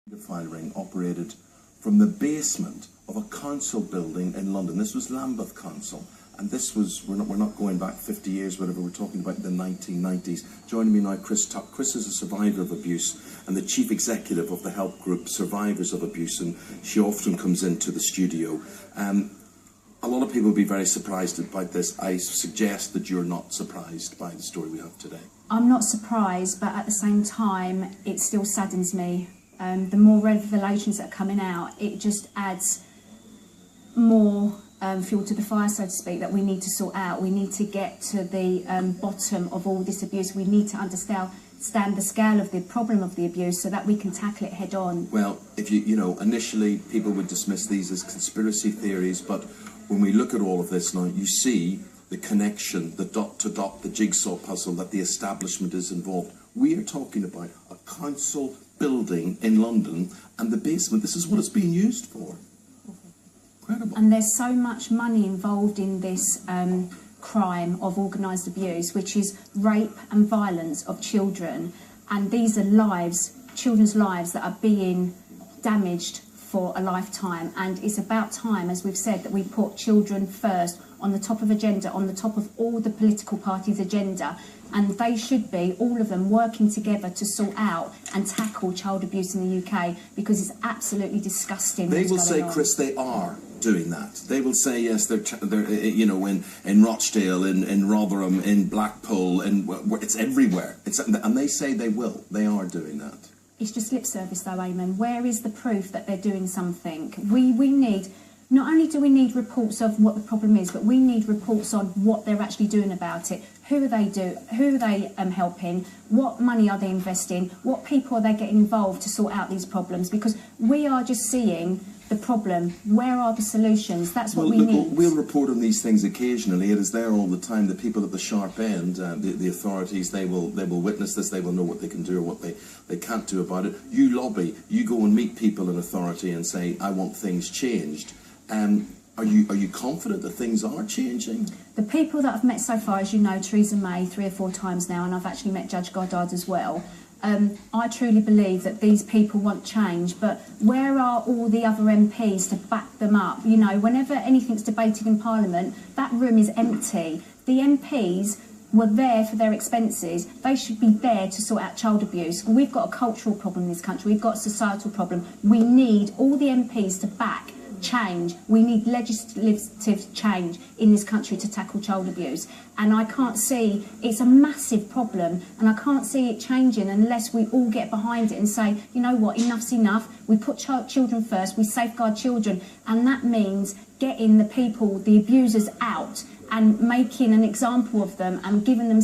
Paedophile ring operated from the basement of a council building in London. This was Lambeth Council, and this was, we're not going back 50 years, whatever, we're talking about the 1990s. Joining me now, Chris Tuck. Chris is a survivor of abuse and the chief executive of the help group Survivors of Abuse, and she often comes into the studio. A lot of people will be very surprised about this. I suggest that you're not surprised by the story we have today. I'm not surprised, but at the same time, it still saddens me. The more revelations that are coming out, it just adds more fuel to the fire, so to speak, that we need to sort out. We need to get to the bottom of all this abuse. We need to understand the scale of the problem of the abuse so that we can tackle it head on. Well, if you know, initially people would dismiss these as conspiracy theories, but when we look at all of this now, you see the connection, the dot to dot, the jigsaw puzzle that the establishment is involved. We are talking about a council building in London, and the basement, this is what it's being used for. Incredible. And there's so much money involved in this crime of organised abuse, which is rape and violence of children. And these are lives, children's lives that are being damaged for a lifetime. And it's about time, as we've said, that we put children first on the top of agenda, on the top of all the political parties' agenda. And they should be, all of them, working together to sort out and tackle child abuse in the UK, because it's absolutely disgusting. They will say, Chris, they are doing that. They will say, yes, they're you know, in Rochdale, in Rotherham, in Blackpool, it's everywhere. And they say they will. They are doing that. It's just lip service, though, Eamon. Where is the proof that they're doing something? We need. Not only do we need reports of what the problem is, but we need reports on what they're actually doing about it. Who are they helping? What money are they investing? What people are they getting involved to sort out these problems? Because we are just seeing the problem. Where are the solutions? That's what we need. We'll report on these things occasionally. It is there all the time. The people at the sharp end, the authorities, they will witness this. They will know what they can do or what they can't do about it. You lobby. You go and meet people in authority and say, I want things changed. Are you confident that things are changing? The people that I've met so far, as you know, Theresa May 3 or 4 times now, and I've actually met Judge Goddard as well. I truly believe that these people want change, but where are all the other MPs to back them up? You know, whenever anything's debated in Parliament, that room is empty. The MPs were there for their expenses. They should be there to sort out child abuse. We've got a cultural problem in this country. We've got a societal problem. We need all the MPs to back change. We need legislative change in this country to tackle child abuse, and I can't see, it's a massive problem, and I can't see it changing unless we all get behind it and say, you know what, enough's enough. We put children first, we safeguard children, and that means getting the people, the abusers, out and making an example of them and giving them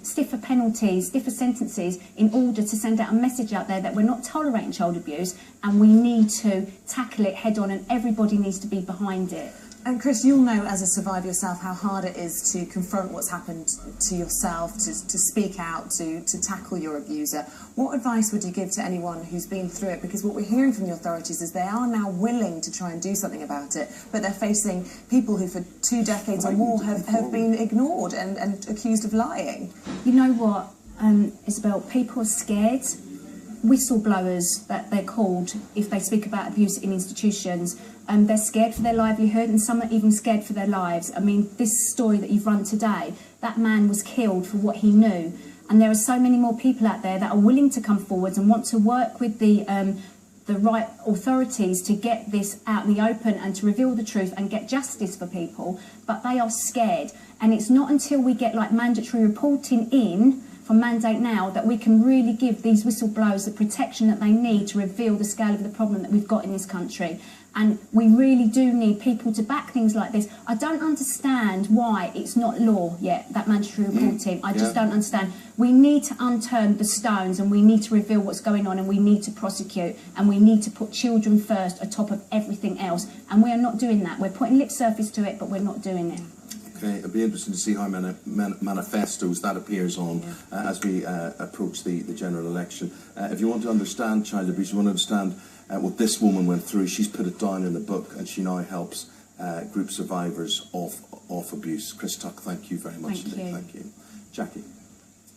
stiffer penalties, stiffer sentences, in order to send out a message out there that we're not tolerating child abuse and we need to tackle it head on, and everybody needs to be behind it. And Chris, you'll know as a survivor yourself how hard it is to confront what's happened to yourself, to speak out, to tackle your abuser. What advice would you give to anyone who's been through it? Because what we're hearing from the authorities is they are now willing to try and do something about it, but they're facing people who for 2 decades or more have been ignored and accused of lying. You know what, Isabel, people are scared. Whistleblowers, that they're called, if they speak about abuse in institutions, they're scared for their livelihood, and some are even scared for their lives. I mean, this story that you've run today, that man was killed for what he knew, and there are so many more people out there that are willing to come forward and want to work with the right authorities to get this out in the open and to reveal the truth and get justice for people, but they are scared. And it's not until we get like mandatory reporting in from Mandate Now that we can really give these whistleblowers the protection that they need to reveal the scale of the problem that we've got in this country. And we really do need people to back things like this. I don't understand why it's not law yet, that mandatory reporting. I just don't understand. We need to unturn the stones, and we need to reveal what's going on, and we need to prosecute, and we need to put children first atop of everything else. And we are not doing that. We're putting lip surface to it, but we're not doing it. Okay, it'll be interesting to see how many manifestos that appears on as we approach the general election. If you want to understand child abuse, you want to understand what this woman went through, she's put it down in the book, and she now helps group survivors of abuse. Chris Tuck, thank you very much. Thank you. Thank you. Jackie.